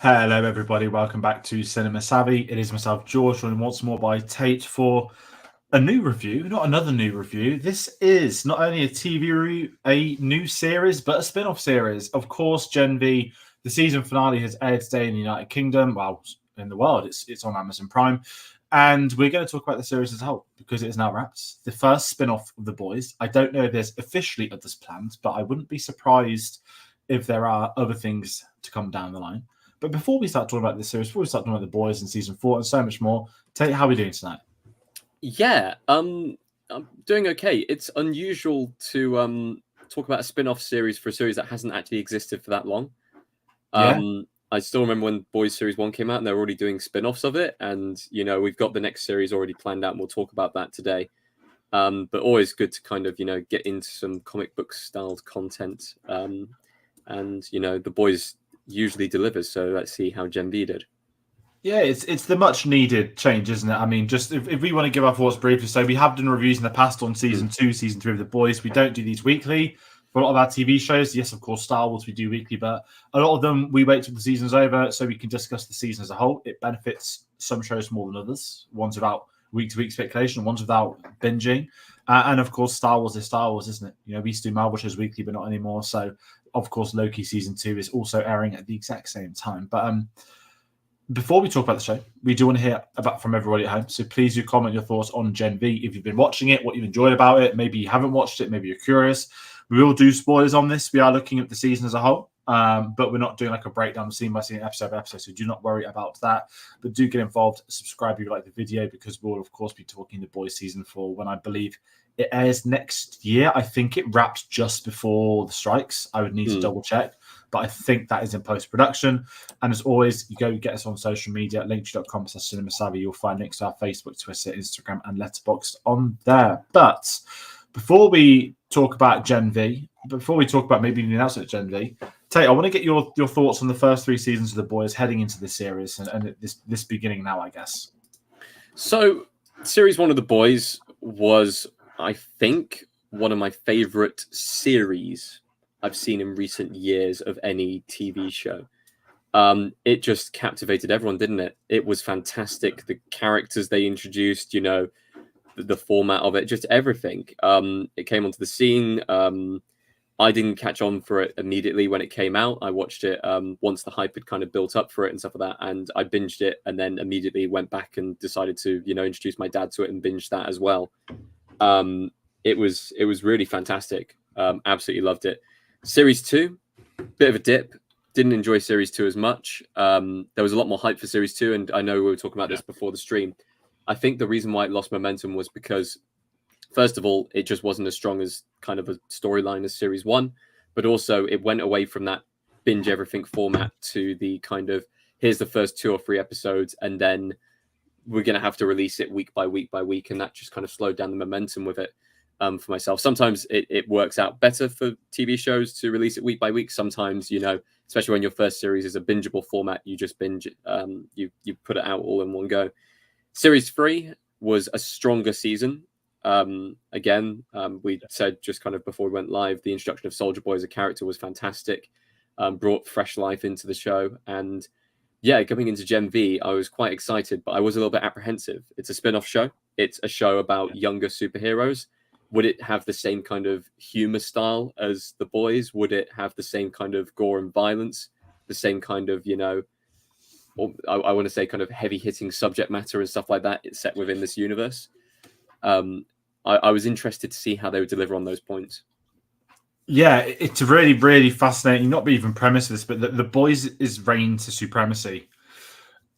Hello, everybody. Welcome back to Cinema Savvy. It is myself, George, joined once more by Tate for a new review, not another new review. This is not only a TV review, a new series, but a spin-off series. Of course, Gen V, the season finale has aired today in the United Kingdom. Well, in the world, it's on Amazon Prime. And we're going to talk about the series as a whole because it is now wrapped. The first spin-off of The Boys. I don't know if there's officially others planned, but I wouldn't be surprised if there are other things to come down the line. But before we start talking about this series, before we start talking about The Boys in season 4 and so much more, Tate, how are we doing tonight? Yeah, I'm doing okay. It's unusual to talk about a spin-off series for a series that hasn't actually existed for that long. I still remember when Boys Series 1 came out and they're already doing spin-offs of it. And, we've got the next series already planned out and we'll talk about that today. But always good to kind of, get into some comic book styled content. And, The Boys usually delivers. So let's see how Gen V did. Yeah, it's the much needed change, isn't it? I mean, just if we want to give our thoughts briefly, so we have done reviews in the past on season 2, season 3 of The Boys. We don't do these weekly. For a lot of our TV shows, yes, of course, Star Wars we do weekly, but a lot of them we wait till the season's over so we can discuss the season as a whole. It benefits some shows more than others. One's without week-to-week speculation, one's without binging. And of course, Star Wars is Star Wars, isn't it? We used to do Marvel shows weekly, but not anymore. So, of course, Loki season 2 is also airing at the exact same time. But before we talk about the show, we do want to hear from everybody at home. So please do comment your thoughts on Gen V. If you've been watching it, what you've enjoyed about it. Maybe you haven't watched it. Maybe you're curious. We will do spoilers on this. We are looking at the season as a whole, but we're not doing like a breakdown scene by scene, episode by episode. So do not worry about that. But do get involved. Subscribe if you like the video because we'll, of course, be talking The Boys season 4 when I believe it airs next year. I think it wraps just before the strikes. I would need to double check. But I think that is in post-production. And as always, you go get us on social media at linktree.com/cinemasavvy. You'll find links to our Facebook, Twitter, Instagram, and Letterboxd on there. But before we talk about Gen V, before we talk about maybe the announcement of Gen V, Tate, I want to get your thoughts on the first 3 seasons of The Boys heading into this series and this beginning now, I guess. So, series 1 of The Boys was, I think, one of my favorite series I've seen in recent years of any TV show. It just captivated everyone, didn't it? It was fantastic. The characters they introduced, the format of it, just everything. It came onto the scene. I didn't catch on for it immediately when it came out. I watched it once the hype had kind of built up for it and stuff like that. And I binged it and then immediately went back and decided to, introduce my dad to it and binge that as well. It was really fantastic. Absolutely loved it. Series 2, bit of a dip. Didn't enjoy Series 2 as much. There was a lot more hype for Series 2, and I know we were talking about this before the stream. I think the reason why it lost momentum was because, first of all, it just wasn't as strong as kind of a storyline as Series 1, but also it went away from that binge everything format to the kind of, here's the first 2 or 3 episodes, and then we're going to have to release it week by week by week, and that just kind of slowed down the momentum with it. For myself, sometimes it works out better for TV shows to release it week by week. Sometimes, especially when your first series is a bingeable format, you just binge it. You put it out all in one go. Series 3 was a stronger season. We said just kind of before we went live, the introduction of Soldier Boy as a character was fantastic. Brought fresh life into the show. And yeah, coming into Gen V, I was quite excited, but I was a little bit apprehensive. It's a spin-off show. It's a show about younger superheroes. Would it have the same kind of humor style as The Boys? Would it have the same kind of gore and violence? The same kind of, or I want to say kind of heavy-hitting subject matter and stuff like that it's set within this universe? I was interested to see how they would deliver on those points. Yeah, it's really, really fascinating. Not be even premise of this, but The Boys is reign to supremacy.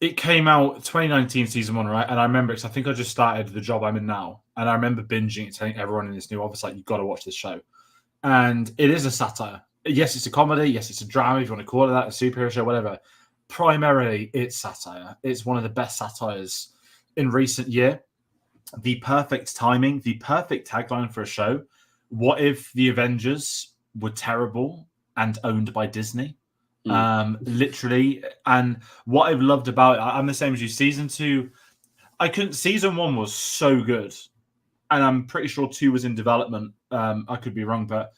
It came out 2019 season 1, right? And I remember because I think I just started the job I'm in now, and I remember binging it, telling everyone in this new office like, "You've got to watch this show." And it is a satire. Yes, it's a comedy. Yes, it's a drama. If you want to call it that, a superhero show, whatever. Primarily, it's satire. It's one of the best satires in recent year. The perfect timing, the perfect tagline for a show. What if the Avengers were terrible and owned by Disney? Literally. And what I've loved about it, I'm the same as you. Season 2, season 1 was so good, and I'm pretty sure 2 was in development. I could be wrong, but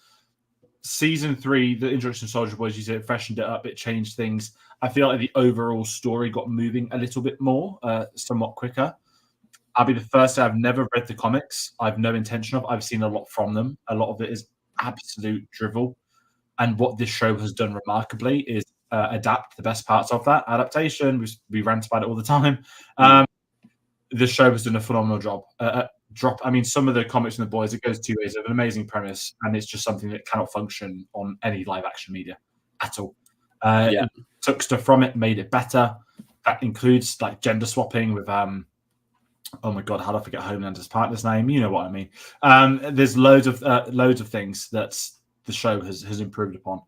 season 3, the introduction of Soldier Boys, it freshened it up, it changed things. I feel like the overall story got moving a little bit more, somewhat quicker. I'll be the first to say I've never read the comics. I've no intention of. I've seen a lot from them. A lot of it is absolute drivel. And what this show has done remarkably is adapt the best parts of that adaptation. We rant about it all the time. The show has done a phenomenal job. I mean, some of the comics in the boys, it goes 2 ways. They have an amazing premise, and it's just something that cannot function on any live action media at all. It took stuff from it, made it better. That includes like gender swapping with oh my god, how do I forget Homelander's partner's name? You know what I mean. There's loads of things that the show has improved upon.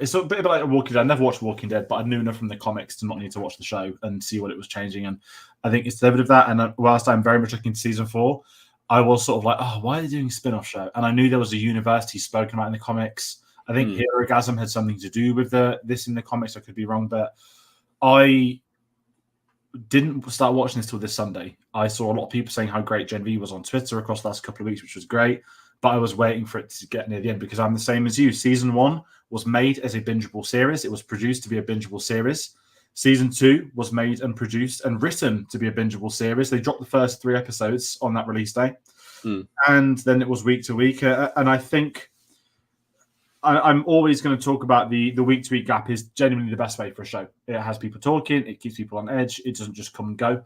It's a bit like Walking Dead. I never watched Walking Dead, but I knew enough from the comics to not need to watch the show and see what it was changing. And I think it's delivered of that. And whilst I'm very much looking to season 4, I was sort of like, oh, why are they doing a spin-off show? And I knew there was a university spoken about in the comics. I think Herogasm had something to do with this in the comics. I could be wrong, but I didn't start watching this till this Sunday. I saw a lot of people saying how great Gen V was on Twitter across the last couple of weeks, which was great. But I was waiting for it to get near the end because I'm the same as you. Season 1 was made as a bingeable series. It was produced to be a bingeable series. Season 2 was made and produced and written to be a bingeable series. They dropped the first 3 episodes on that release day. And then it was week to week. And I think I'm always going to talk about the week-to-week gap is genuinely the best way for a show. It has people talking. It keeps people on edge. It doesn't just come and go.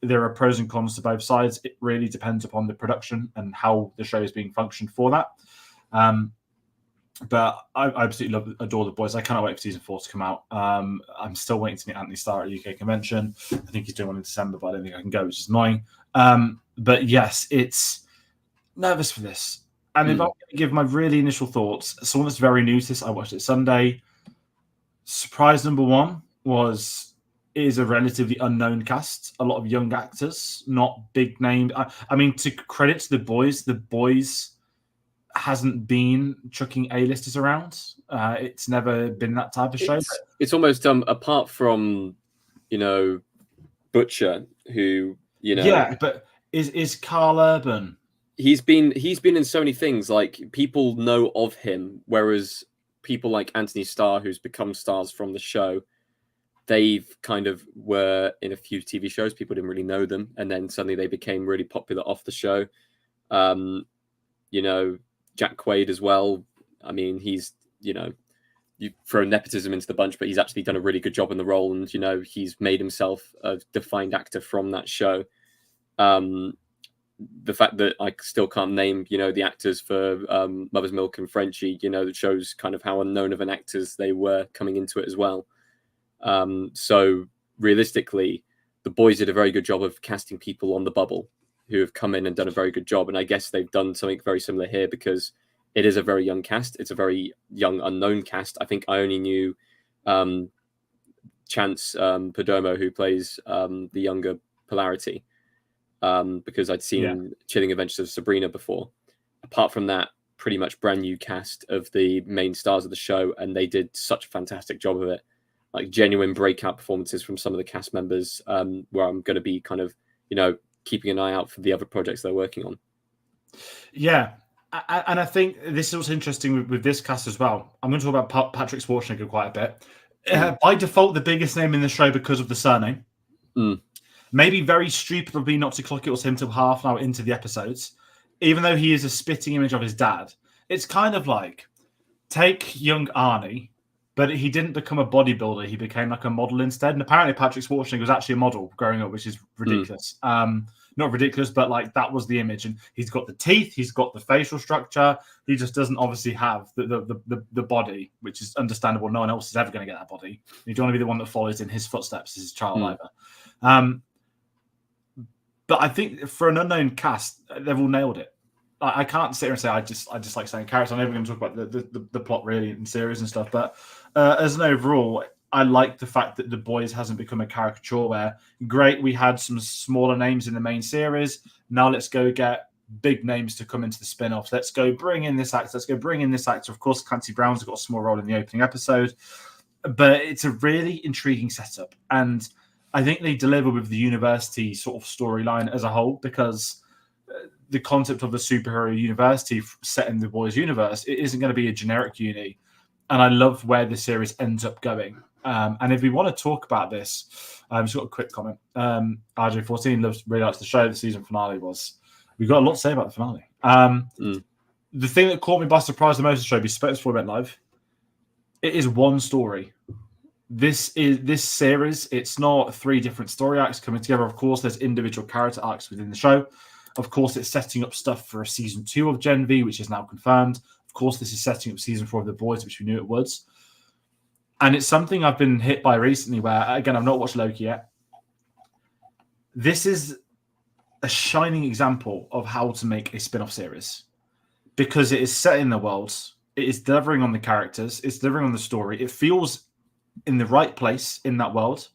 There are pros and cons to both sides. It really depends upon the production and how the show is being functioned for that. But I absolutely adore the boys. I cannot wait for season 4 to come out. I'm still waiting to meet Anthony Starr at UK Convention. I think he's doing one in December, but I don't think I can go, which is annoying. But yes, it's nervous for this. And if I'm going to give my really initial thoughts, someone that's very new to this, I watched it Sunday. Surprise number 1 is a relatively unknown cast. A lot of young actors, not big name. I mean, to credit to the boys hasn't been chucking A-listers around. It's never been that type of show. It's almost apart from, Butcher, who, Yeah, but is Carl Urban... He's been in so many things. Like, people know of him, whereas people like Anthony Starr, who's become stars from the show, they've kind of were in a few TV shows. People didn't really know them, and then suddenly they became really popular off the show. Jack Quaid as well. I mean, he's you throw nepotism into the bunch, but he's actually done a really good job in the role, and he's made himself a defined actor from that show. The fact that I still can't name, the actors for Mother's Milk and Frenchie, that shows kind of how unknown of an actors they were coming into it as well. So realistically, the boys did a very good job of casting people on the bubble who have come in and done a very good job. And I guess they've done something very similar here because it is a very young cast. It's a very young, unknown cast. I think I only knew Chance Perdomo, who plays the younger Polarity. Because I'd seen Chilling Adventures of Sabrina before. Apart from that, pretty much brand new cast of the main stars of the show, and they did such a fantastic job of it. Like genuine breakout performances from some of the cast members, where I'm going to be kind of, keeping an eye out for the other projects they're working on. Yeah, and I think this is what's interesting with this cast as well. I'm going to talk about Patrick Schwarzenegger quite a bit. By default, the biggest name in the show because of the surname. Maybe very stupid of me not to clock it was him till half an hour into the episodes. Even though he is a spitting image of his dad, it's kind of like take young Arnie, but he didn't become a bodybuilder. He became like a model instead. And apparently Patrick Schwarzenegger was actually a model growing up, which is ridiculous. Not ridiculous, but like that was the image. And he's got the teeth, he's got the facial structure. He just doesn't obviously have the body, which is understandable. No one else is ever going to get that body. You don't want to be the one that follows in his footsteps as his child either. But I think for an unknown cast, they've all nailed it. I can't sit here and say I just like saying characters. I'm never going to talk about the plot really in series and stuff. But as an overall, I like the fact that the boys hasn't become a caricature where great, we had some smaller names in the main series. Now let's go get big names to come into the spin-offs. Let's go bring in this actor. Let's go bring in this actor. Of course, Clancy Brown's got a small role in the opening episode, but it's a really intriguing setup. And I think they deliver with the university sort of storyline as a whole because the concept of a superhero university set in the boys' universe. It isn't going to be a generic uni. And I love where the series ends up going. And if we want to talk about this, just got a quick comment. RJ14 really likes the show. The season finale was. We've got a lot to say about the finale. The thing that caught me by surprise the most of the show, we spoke before we went live, it is one story. This series, it's not 3 different story arcs coming together. Of course, there's individual character arcs within the show. Of course, it's setting up stuff for a season 2 of Gen V, which is now confirmed. Of course, this is setting up season 4 of The Boys, which we knew it would. And it's something I've been hit by recently where, again, I've not watched Loki yet. This is a shining example of how to make a spin-off series. Because it is set in the world, it is delivering on the characters, it's delivering on the story. It feels in the right place in that world.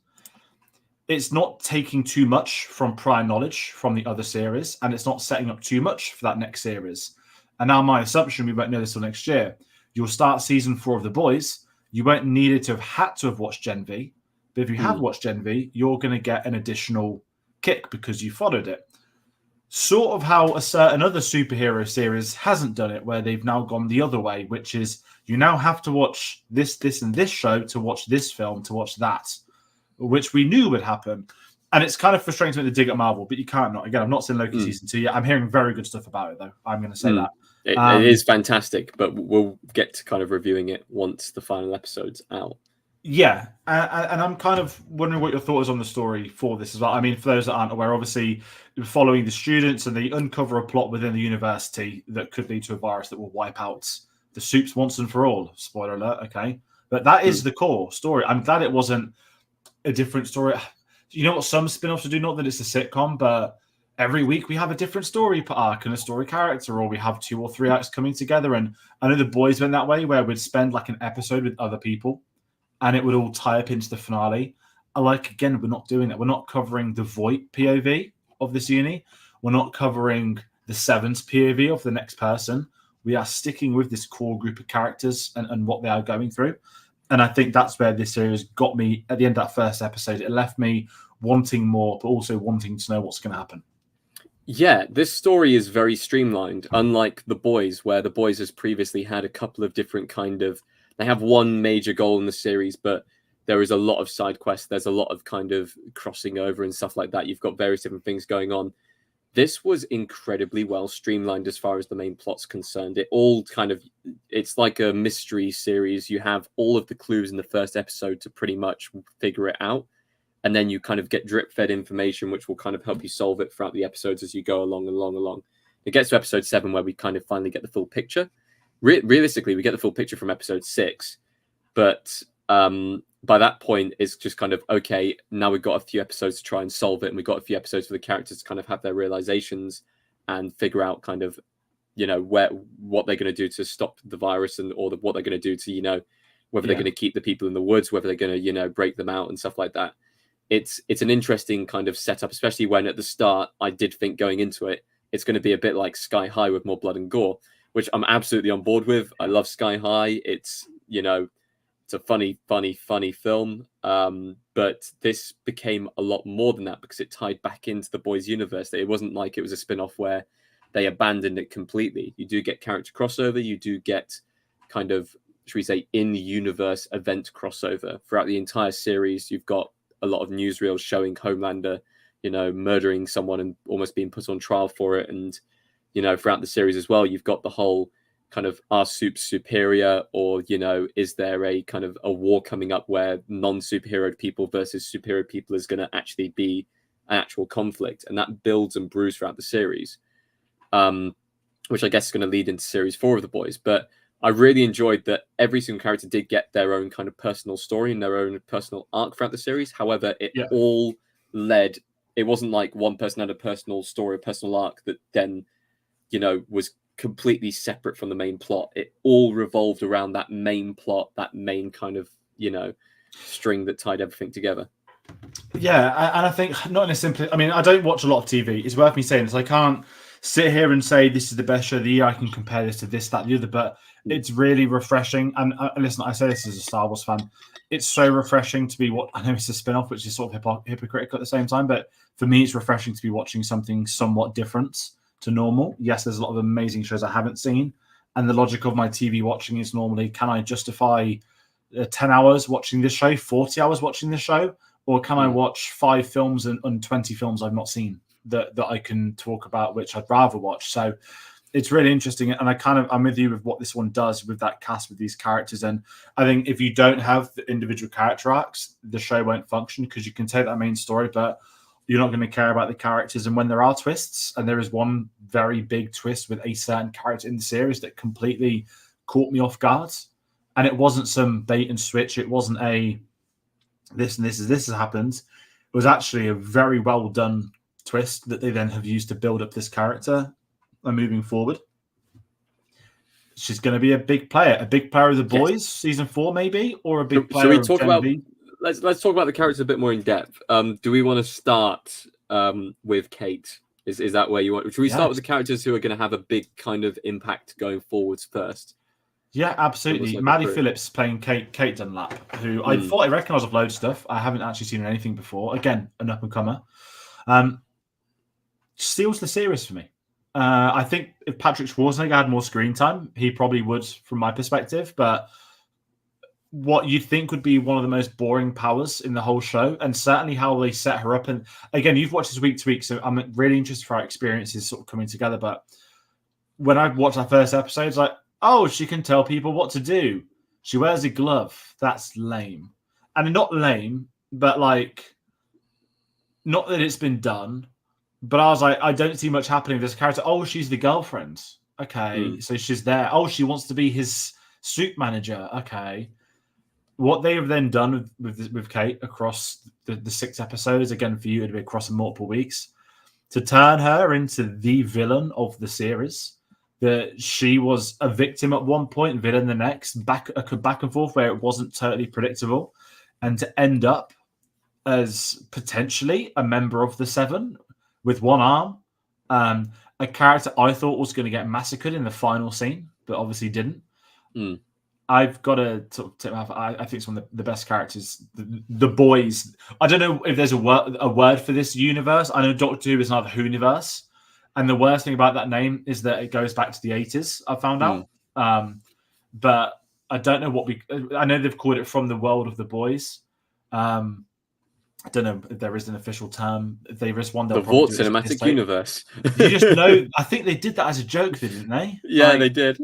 It's not taking too much from prior knowledge from the other series, and it's not setting up too much for that next series. And now my assumption, we won't know this till next year, you'll start season 4 of The Boys, you won't need it to have had to have watched Gen V, but if you have watched Gen V, you're going to get an additional kick because you followed it. Sort of how a certain other superhero series hasn't done it, where they've now gone the other way, which is you now have to watch this, and this show to watch this film, to watch that, which we knew would happen. And it's kind of frustrating to dig at Marvel, but you can't not. Again, I've not seen Loki season 2 yet. I'm hearing very good stuff about it, though. I'm going to say that. It is fantastic, but we'll get to kind of reviewing it once the final episode's out. Yeah, and I'm kind of wondering what your thought is on the story for this as well. I mean, for those that aren't aware, obviously, following the students and they uncover a plot within the university that could lead to a virus that will wipe out the soups once and for all. Spoiler alert, okay? But that is the core story. I'm glad it wasn't a different story. You know what some spin-offs do? Not that it's a sitcom, but every week we have a different story arc and a story character, or we have 2 or 3 acts coming together. And I know The Boys went that way, where we'd spend like an episode with other people and it would all tie up into the finale. Again, we're not doing that. We're not covering the Voight POV of this uni. We're not covering the Seven's POV of the next person. We are sticking with this core group of characters and what they are going through. And I think that's where this series got me at the end of that first episode. It left me wanting more, but also wanting to know what's going to happen. Yeah, this story is very streamlined, unlike The Boys, where The Boys has previously had a couple of different they have one major goal in the series, but there is a lot of side quests. There's a lot of kind of crossing over and stuff like that. You've got various different things going on. This was incredibly well streamlined as far as the main plot's concerned. It's like a mystery series. You have all of the clues in the first episode to pretty much figure it out. And then you kind of get drip-fed information, which will kind of help you solve it throughout the episodes as you go along. It gets to episode 7 where we kind of finally get the full picture. Realistically, we get the full picture from episode 6. But by that point, it's just kind of, okay, now we've got a few episodes to try and solve it. And we've got a few episodes for the characters to kind of have their realizations and figure out kind of, what they're going to do to stop the virus or what they're going to do to, whether they're going to keep the people in the woods, whether they're going to, break them out and stuff like that. It's an interesting kind of setup, especially when at the start I did think going into it, it's going to be a bit like Sky High with more blood and gore, which I'm absolutely on board with. I love Sky High. It's, it's a funny film. But this became a lot more than that because it tied back into the Boys universe. It wasn't like it was a spin-off where they abandoned it completely. You do get character crossover. You do get kind of, should we say, in-universe event crossover. Throughout the entire series, you've got a lot of newsreels showing Homelander, murdering someone and almost being put on trial for it. And, throughout the series as well, you've got the whole kind of, are soups superior, or, is there a kind of a war coming up where non-superhero people versus superior people is going to actually be an actual conflict? And that builds and brews throughout the series, which I guess is going to lead into series 4 of The Boys. But I really enjoyed that every single character did get their own kind of personal story and their own personal arc throughout the series. However, it all led, it wasn't like one person had a personal story, a personal arc that then, was completely separate from the main plot. It all revolved around that main plot, that main kind of, string that tied everything together. Yeah, and I think not in a simple, I don't watch a lot of TV. It's worth me saying this. I can't sit here and say this is the best show of the year. I can compare this to this, that, the other, but it's really refreshing. And listen, I say this as a Star Wars fan. It's so refreshing to be I know it's a spin-off, which is sort of hypocritical at the same time, but for me, it's refreshing to be watching something somewhat different to normal. Yes, there's a lot of amazing shows I haven't seen. And the logic of my TV watching is normally, can I justify 10 hours watching this show, 40 hours watching this show? Or can I watch 5 films and 20 films I've not seen that I can talk about, which I'd rather watch? So it's really interesting. And I'm with you with what this one does with that cast, with these characters. And I think if you don't have the individual character arcs, the show won't function, because you can take that main story, but you're not going to care about the characters. And when there are twists, and there is one very big twist with a certain character in the series that completely caught me off guard. And it wasn't some bait and switch. It wasn't a this has happened. It was actually a very well done twist that they then have used to build up this character and moving forward. She's going to be a big player of the boys, yes. Season 4 maybe, or a big player. So we talk about let's talk about the characters a bit more in depth. Do we want to start with Kate? Is that where you want? Should we start with the characters who are going to have a big kind of impact going forwards first? Yeah, absolutely. Maddie Phillips playing Kate Dunlap, who I thought I recognised of loads of stuff. I haven't actually seen anything before. Again, an up-and-comer. Steals the series for me. I think if Patrick Schwarzenegger had more screen time, he probably would, from my perspective. But what you'd think would be one of the most boring powers in the whole show, and certainly how they set her up. And again, you've watched this week to week, so I'm really interested for our experiences sort of coming together. But when I watched that first episode, it's like, oh, she can tell people what to do. She wears a glove. That's lame. And not lame, but like, not that it's been done. But I was like, I don't see much happening with this character. Oh, she's the girlfriend. Okay, so she's there. Oh, she wants to be his suit manager. Okay. What they have then done with Kate across the 6 episodes, again, for you, it'd be across multiple weeks, to turn her into the villain of the series. That she was a victim at one point, villain the next, back and forth where it wasn't totally predictable, and to end up as potentially a member of the 7 with one arm, a character I thought was going to get massacred in the final scene, but obviously didn't. I've got to tip off. I think it's one of the best characters. The boys. I don't know if there's a word for this universe. I know Doctor Who is another Who-universe. And the worst thing about that name is that it goes back to the 80s, I found out. But I don't know I know they've called it From the World of the Boys. I don't know if there is an official term. If there is one, they'll the Vought Cinematic Universe. You just know, I think they did that as a joke, didn't they? Yeah, they did.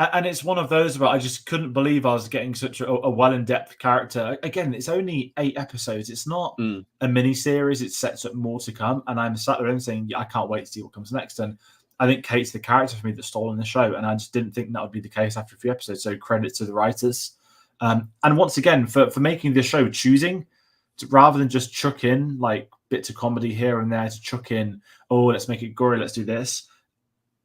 And it's one of those where I just couldn't believe I was getting such a well-in-depth character. Again, it's only 8 episodes. It's not a mini-series. It sets up more to come. And I'm sat there and saying, yeah, I can't wait to see what comes next. And I think Kate's the character for me that's stolen the show. And I just didn't think that would be the case after a few episodes. So credit to the writers. And once again, for making this show, choosing to, rather than just chuck in like bits of comedy here and there, to chuck in, oh, let's make it gory, let's do this.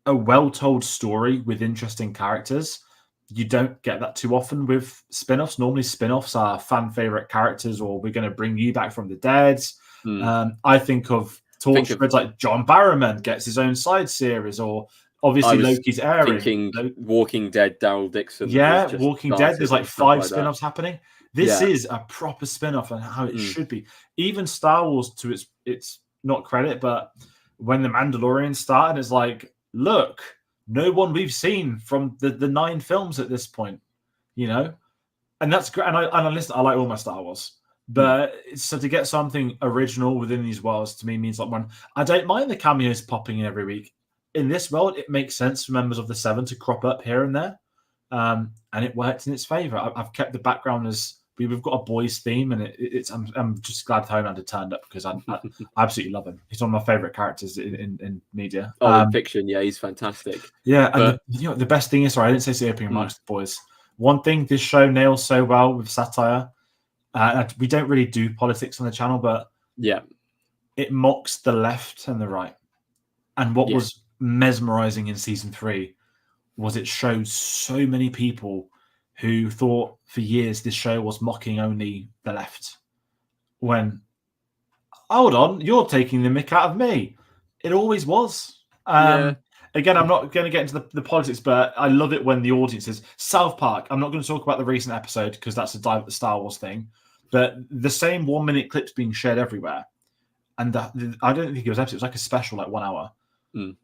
A well-told story with interesting characters. You don't get that too often with spin-offs. Normally spin-offs are fan favorite characters, or we're going to bring you back from the dead. I think of torch spreads like John Barrowman gets his own side series, or obviously Loki's airing. Walking Dead, Daryl Dixon. Yeah, Walking Dead. There's like 5 spin-offs happening. This is a proper spin-off and how it should be. Even Star Wars, to its not credit, but when The Mandalorian started, it's like, look, no one we've seen from the 9 films at this point, you know, and that's great. And I listen, I like all my Star Wars, but so to get something original within these worlds to me means like one. I don't mind the cameos popping in every week. In this world, it makes sense for members of the 7 to crop up here and there, and it worked in its favor. I've kept the background as we've got a boys theme, and I'm just glad Homelander turned up because I absolutely love him. He's one of my favorite characters in media. In fiction, yeah, he's fantastic. Yeah, and the best thing is, sorry, I didn't say the opening remarks, boys. One thing this show nails so well with satire, we don't really do politics on the channel, but it mocks the left and the right. And what was mesmerizing in season 3 was it showed so many people who thought for years this show was mocking only the left. When, hold on, you're taking the mick out of me. It always was. Again, I'm not going to get into the politics, but I love it when the audience is South Park. I'm not going to talk about the recent episode because that's a dive at the Star Wars thing, but the same 1-minute clips being shared everywhere. And I don't think it was episode. It was like a special, like 1 hour.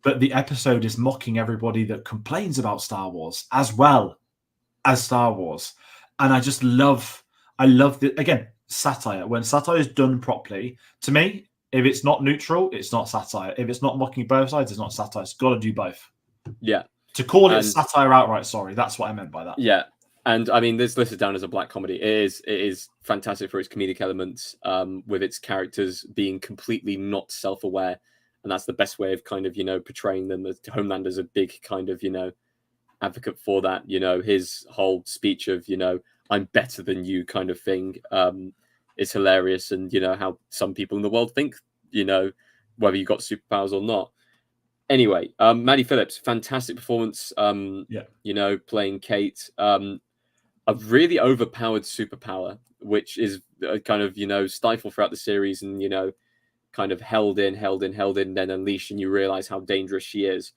but the episode is mocking everybody that complains about Star Wars as well as Star Wars. And I love the, again, satire. When satire is done properly, to me, if it's not neutral, it's not satire. If it's not mocking both sides, it's not satire. It's got to do both. Yeah. To call it satire outright, sorry, that's what I meant by that. Yeah. And I mean, this listed down as a black comedy. It is fantastic for its comedic elements, with its characters being completely not self-aware. And that's the best way of kind of, portraying them. As Homelander's a big kind of, advocate for that. His whole speech of, I'm better than you kind of thing is hilarious. And, how some people in the world think, whether you got superpowers or not. Anyway, Maddie Phillips, fantastic performance, playing Kate. A really overpowered superpower, which is kind of, stifled throughout the series and, kind of held in, then unleashed, and you realize how dangerous she is.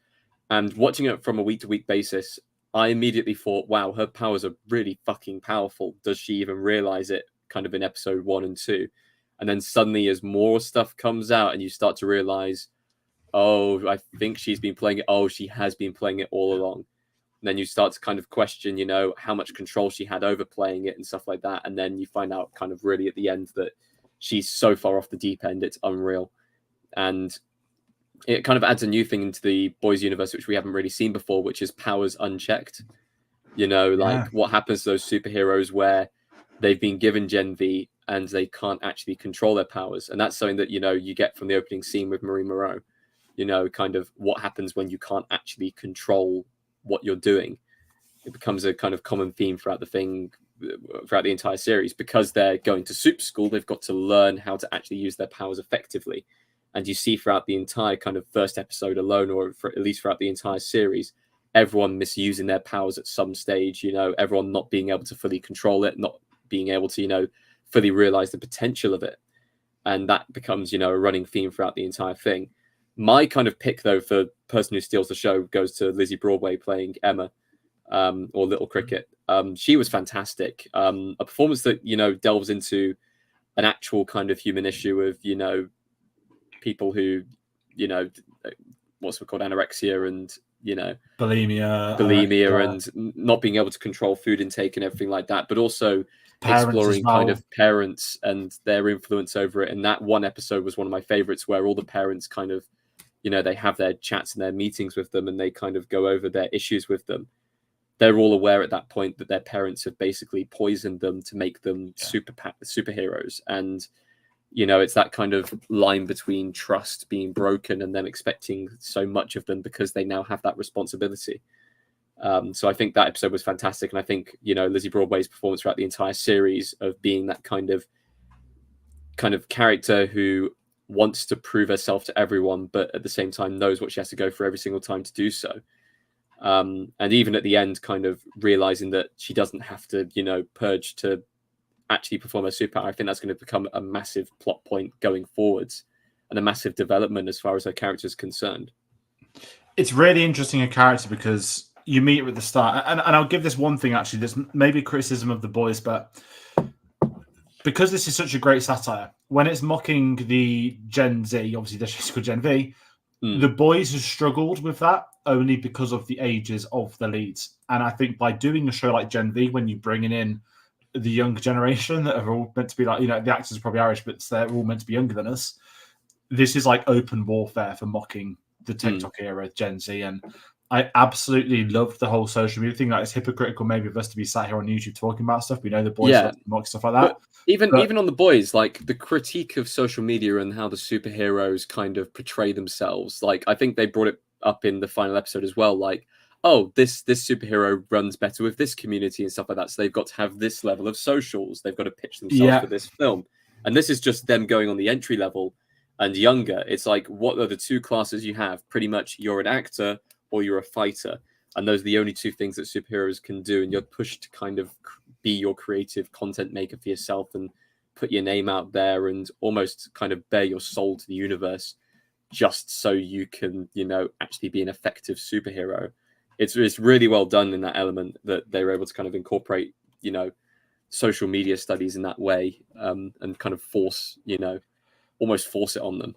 And watching it from a week-to-week basis, I immediately thought, wow, her powers are really fucking powerful. Does she even realize it kind of in episode 1 and 2? And then suddenly as more stuff comes out and you start to realize, oh, I think she's been playing it. Oh, she has been playing it all along. And then you start to kind of question, how much control she had over playing it and stuff like that. And then you find out kind of really at the end that she's so far off the deep end, it's unreal. And it kind of adds a new thing into the boys universe, which we haven't really seen before, which is powers unchecked. What happens to those superheroes where they've been given Gen V and they can't actually control their powers. And that's something that, you get from the opening scene with Marie Moreau, kind of what happens when you can't actually control what you're doing. It becomes a kind of common theme throughout the entire series. Because they're going to super school, they've got to learn how to actually use their powers effectively. And you see throughout the entire kind of first episode alone, or at least throughout the entire series, everyone misusing their powers at some stage, everyone not being able to fully control it, not being able to, fully realize the potential of it. And that becomes, a running theme throughout the entire thing. My kind of pick, though, for person who steals the show goes to Lizzie Broadway playing Emma, or Little Cricket. She was fantastic. A performance that, delves into an actual kind of human issue of, people who, what's it called, anorexia and, bulimia and not being able to control food intake and everything like that, but also exploring kind of parents and their influence over it. And that one episode was one of my favorites, where all the parents kind of, they have their chats and their meetings with them and they kind of go over their issues with them. They're all aware at that point that their parents have basically poisoned them to make them superheroes. And, it's that kind of line between trust being broken and them expecting so much of them because they now have that responsibility. So I think that episode was fantastic. And I think, Lizzie Broadway's performance throughout the entire series of being that kind of character who wants to prove herself to everyone, but at the same time knows what she has to go through every single time to do so. And even at the end, kind of realizing that she doesn't have to, purge to actually perform her superpower. I think that's going to become a massive plot point going forwards and a massive development as far as her character is concerned. It's really interesting a character because you meet her at the start, and I'll give this one thing actually. There's maybe criticism of the boys, but because this is such a great satire, when it's mocking the Gen Z, obviously they're just called Gen V, the boys have struggled with that only because of the ages of the leads. And I think by doing a show like Gen V, when you're bringing in the younger generation that are all meant to be like, the actors are probably Irish, but they're all meant to be younger than us. This is like open warfare for mocking the TikTok era, Gen Z. And I absolutely loved the whole social media thing. Like, it's hypocritical maybe of us to be sat here on YouTube talking about stuff. We know the boys mock stuff like that. But even on the boys, like the critique of social media and how the superheroes kind of portray themselves. Like, I think they brought it up in the final episode as well. Like, oh, this superhero runs better with this community and stuff like that. So they've got to have this level of socials. They've got to pitch themselves for this film. And this is just them going on the entry level and younger. It's like, what are the two classes you have? Pretty much you're an actor or you're a fighter. And those are the only two things that superheroes can do. And you're pushed to kind of be your creative content maker for yourself and put your name out there and almost kind of bare your soul to the universe just so you can, actually be an effective superhero. It's really well done in that element that they were able to kind of incorporate, social media studies in that way, and kind of almost force it on them.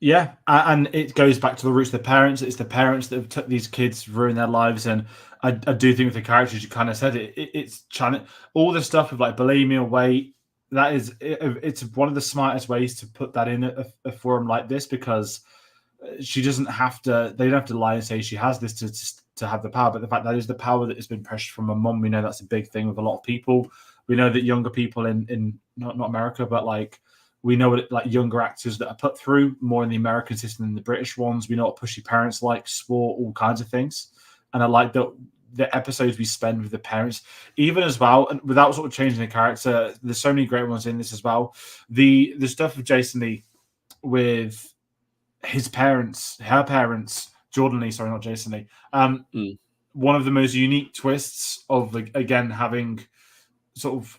Yeah, and it goes back to the roots of the parents. It's the parents that have took these kids, ruined their lives, and I do think with the characters, you kind of said it's trying all the stuff of like bulimia, weight. That is, it's one of the smartest ways to put that in a forum like this because she doesn't have to. They don't have to lie and say she has this to have the power, but the fact that is the power that has been pressured from her mum. We know that's a big thing with a lot of people. We know that younger people in not America, but like we know what like younger actors that are put through more in the American system than the British ones. We know what pushy parents like, sport, all kinds of things. And I like that the episodes we spend with the parents, even as well, and without sort of changing the character, there's so many great ones in this as well. The stuff with Jason Lee with his parents, her parents, Jordan Lee, sorry, not Jason Lee. One of the most unique twists of again having sort of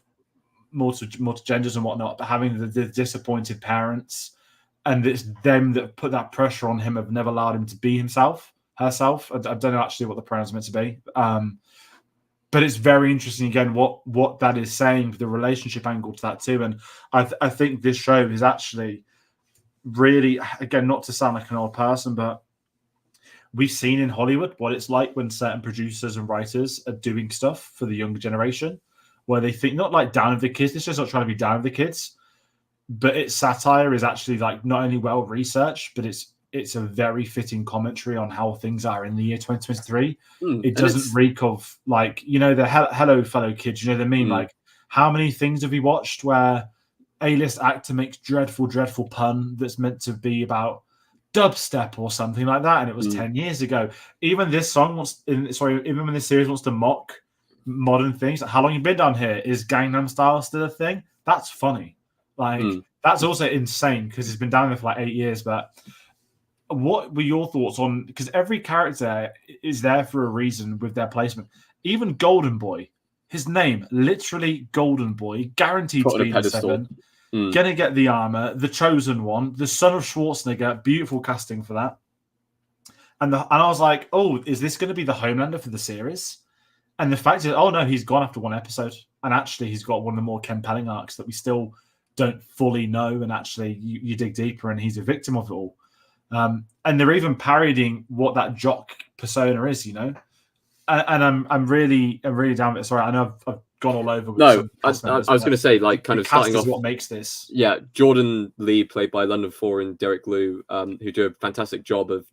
multiple genders and whatnot, but having the disappointed parents, and it's them that put that pressure on him, have never allowed him to be herself. I don't know actually what the pronouns are meant to be, but it's very interesting again what that is saying, the relationship angle to that too. And I think this show is actually really, again, not to sound like an old person, but we've seen in Hollywood what it's like when certain producers and writers are doing stuff for the younger generation where they think not like down with the kids. It's just not trying to be down with the kids, but its satire is actually like not only well researched, but it's a very fitting commentary on how things are in the year 2023. It doesn't reek of like, the hello fellow kids, the meme, like how many things have we watched where A-list actor makes dreadful pun that's meant to be about dubstep or something like that, and it was 10 years ago. Even this song even when this series wants to mock modern things, like how long you been down here, is Gangnam Style still a thing? That's funny. Like that's also insane because it's been down there for like 8 years. But what were your thoughts on, because every character is there for a reason with their placement. Even Golden Boy, his name literally Golden Boy, guaranteed to be in the 7, gonna get the armor, the chosen one, the son of Schwarzenegger, beautiful casting for that. And I was like, oh, is this going to be the Homelander for the series? And the fact is, oh no, he's gone after one episode, and actually he's got one of the more compelling arcs that we still don't fully know. And actually, you dig deeper, and he's a victim of it all. And they're even parodying what that jock persona is, And I'm really down with it. Sorry, I know I've gone all over. No, I was going to say, like, kind of starting off. What makes this? Yeah, Jordan Lee, played by London Four and Derek Liu, who do a fantastic job of,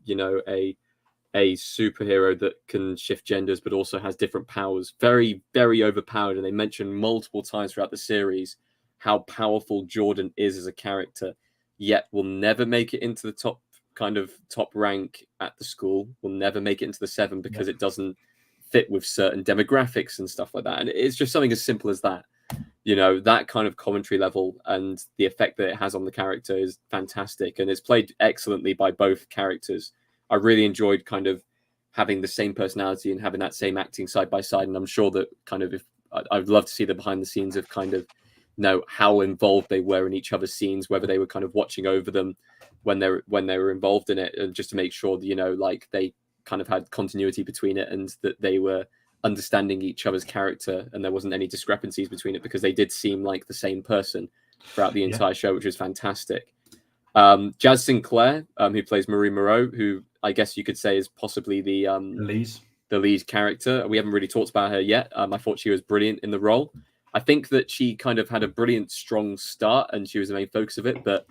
a superhero that can shift genders, but also has different powers. Very, very overpowered. And they mention multiple times throughout the series how powerful Jordan is as a character, yet will never make it into the top rank at the school. Will never make it into the 7 because it doesn't fit with certain demographics and stuff like that. And it's just something as simple as that. That kind of commentary level and the effect that it has on the character is fantastic. And it's played excellently by both characters. I really enjoyed kind of having the same personality and having that same acting side by side. And I'm sure that kind of, I'd love to see the behind the scenes of kind of, how involved they were in each other's scenes, whether they were kind of watching over them when they were involved in it, and just to make sure that, like they kind of had continuity between it and that they were understanding each other's character and there wasn't any discrepancies between it, because they did seem like the same person throughout the entire show, which was fantastic. Jazz Sinclair, who plays Marie Moreau, who I guess you could say is possibly the lead character. We haven't really talked about her yet. I thought she was brilliant in the role. I think that she kind of had a brilliant, strong start and she was the main focus of it, but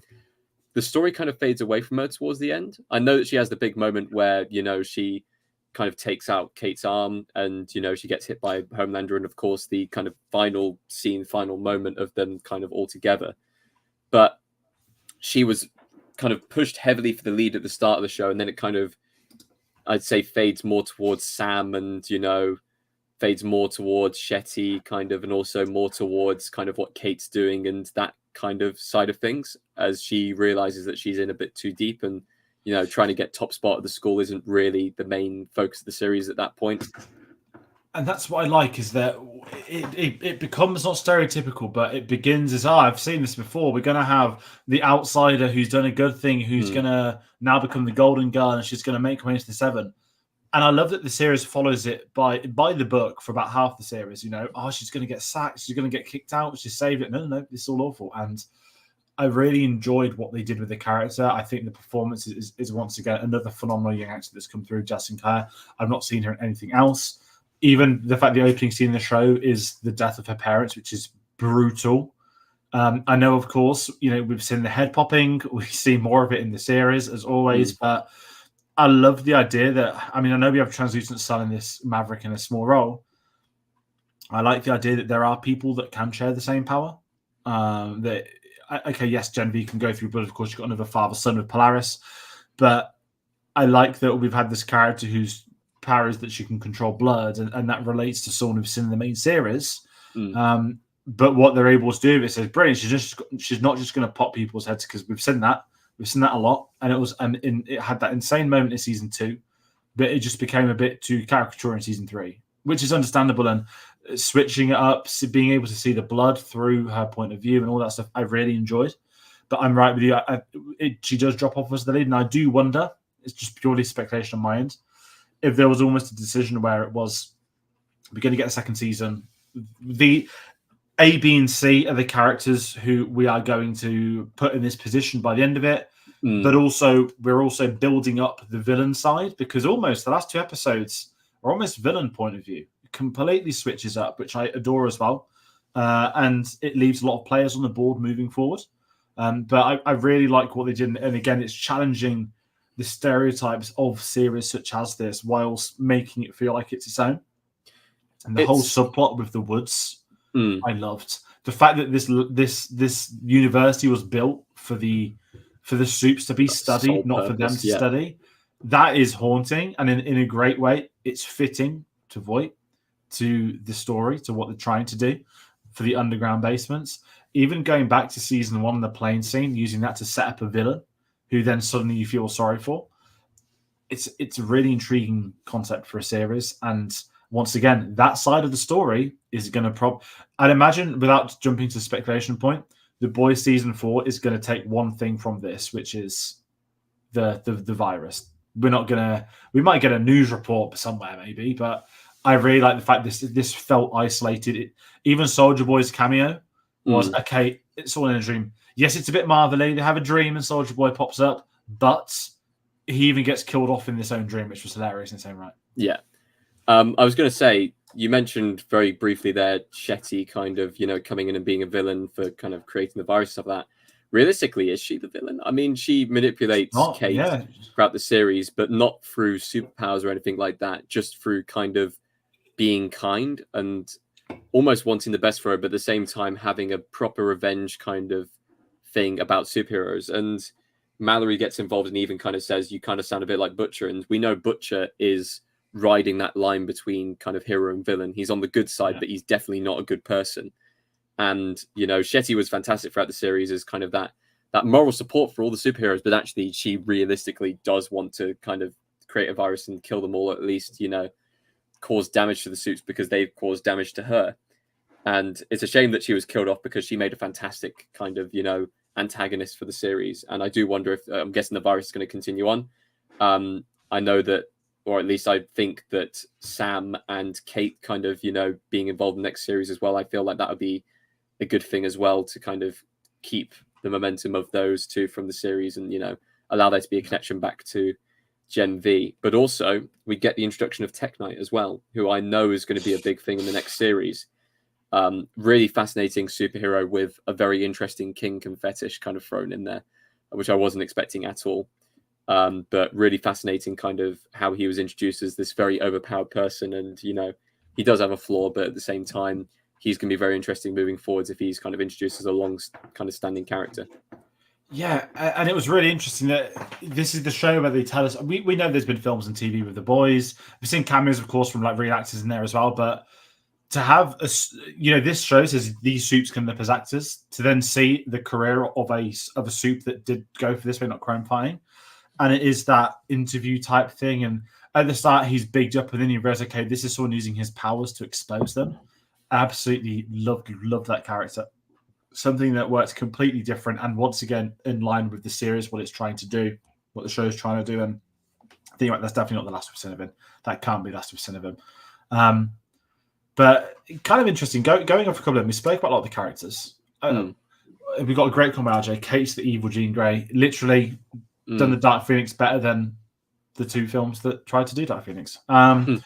the story kind of fades away from her towards the end. I know that she has the big moment where, she kind of takes out Kate's arm and, she gets hit by Homelander. And of course, the kind of final moment of them kind of all together. But she was kind of pushed heavily for the lead at the start of the show. And then it kind of, I'd say, fades more towards Sam and, fades more towards Shetty kind of, and also more towards kind of what Kate's doing and that kind of side of things, as she realizes that she's in a bit too deep and, trying to get top spot at the school isn't really the main focus of the series at that point. And that's what I like, is that it becomes not stereotypical, but it begins as, I've seen this before. We're going to have the outsider who's done a good thing, who's going to now become the golden girl, and she's going to make her way into the 7. And I love that the series follows it by the book for about half the series. She's going to get sacked, she's going to get kicked out, she's saved it. No, this is all awful. And I really enjoyed what they did with the character. I think the performance is once again another phenomenal young actor that's come through, Jess Sinclair. I've not seen her in anything else. Even the fact the opening scene in the show is the death of her parents, which is brutal. I know, of course, we've seen the head popping. We see more of it in the series, as always. But I love the idea that, I know we have Translucent Sun in this Maverick in a small role. I like the idea that there are people that can share the same power. Yes, Gen V can go through blood. Of course, you've got another father-son with Polaris. But I like that we've had this character whose power is that she can control blood, and that relates to someone we've seen in the main series. But what they're able to do is say, brilliant. She's not just going to pop people's heads, because we've seen that a lot, and it had that insane moment in season 2, but it just became a bit too caricature in season 3, which is understandable. And switching it up, being able to see the blood through her point of view and all that stuff, I really enjoyed. But I'm right with you. She does drop off as the lead, and I do wonder. It's just purely speculation on my end. If there was almost a decision where it was, we're going to get a second season, the A, B, and C are the characters who we are going to put in this position by the end of it. But also, we're also building up the villain side, because almost the last 2 episodes are almost villain point of view. It completely switches up, which I adore as well. And it leaves a lot of players on the board moving forward. But I really like what they did. And again, it's challenging the stereotypes of series such as this, whilst making it feel like it's its own. And the whole subplot with the woods, I loved. The fact that this university was built for the soups to be studied, not for them to study. That is haunting, and in a great way. It's fitting to Voight, to the story, to what they're trying to do for the underground basements. Even going back to season 1, the plane scene, using that to set up a villain who then suddenly you feel sorry for. It's a really intriguing concept for a series. And once again, that side of the story is going to I'd imagine, without jumping to speculation point, The Boys season 4 is going to take one thing from this, which is the virus. We might get a news report somewhere maybe, but I really like the fact this felt isolated. Even Soldier Boy's cameo was okay. It's all in a dream. Yes, it's a bit Marvel-y. They have a dream and Soldier Boy pops up, but he even gets killed off in this own dream, which was hilarious in its own right. Yeah. I was going to say, you mentioned very briefly there, Shetty kind of, coming in and being a villain for kind of creating the virus, stuff like that. Realistically, is she the villain? She manipulates Kate throughout the series, but not through superpowers or anything like that, just through kind of being kind and almost wanting the best for her, but at the same time having a proper revenge kind of thing about superheroes. And Mallory gets involved and even kind of says, you kind of sound a bit like Butcher. And we know Butcher is riding that line between kind of hero and villain. He's on the good side, but he's definitely not a good person. And, Shetty was fantastic throughout the series as kind of that moral support for all the superheroes, but actually she realistically does want to kind of create a virus and kill them all, at least, cause damage to the suits because they've caused damage to her. And it's a shame that she was killed off, because she made a fantastic kind of, antagonist for the series. And I do wonder if, I'm guessing the virus is going to continue on. I know that, or at least I think that Sam and Kate kind of, being involved in the next series as well, I feel like that would be a good thing as well, to kind of keep the momentum of those two from the series and, allow there to be a connection back to Gen V. But also we get the introduction of Tech Knight as well, who I know is going to be a big thing in the next series. Really fascinating superhero with a very interesting kink and fetish kind of thrown in there, which I wasn't expecting at all. But really fascinating kind of how he was introduced as this very overpowered person. And, he does have a flaw, but at the same time, he's going to be very interesting moving forwards if he's kind of introduced as a long kind of standing character. Yeah, and it was really interesting that this is the show where they tell us, we know there's been films and TV with The Boys. We've seen cameos, of course, from like real actors in there as well, but to have this show says these soups can live as actors, to then see the career of a soup that did go for this way, not crime fighting, and it is that interview type thing. And at the start, he's bigged up, and then you realize, okay, this is someone using his powers to expose them. Absolutely love that character. Something that works completely different, and once again in line with the series, what it's trying to do, what the show is trying to do. And I think that's definitely not the last we've seen of him. That can't be the last we've seen of him. But kind of interesting. Going off a couple of them, we spoke about a lot of the characters. we got a great comment, RJ. Kate's the evil Jean Grey. Literally done the Dark Phoenix better than the two films that tried to do Dark Phoenix. I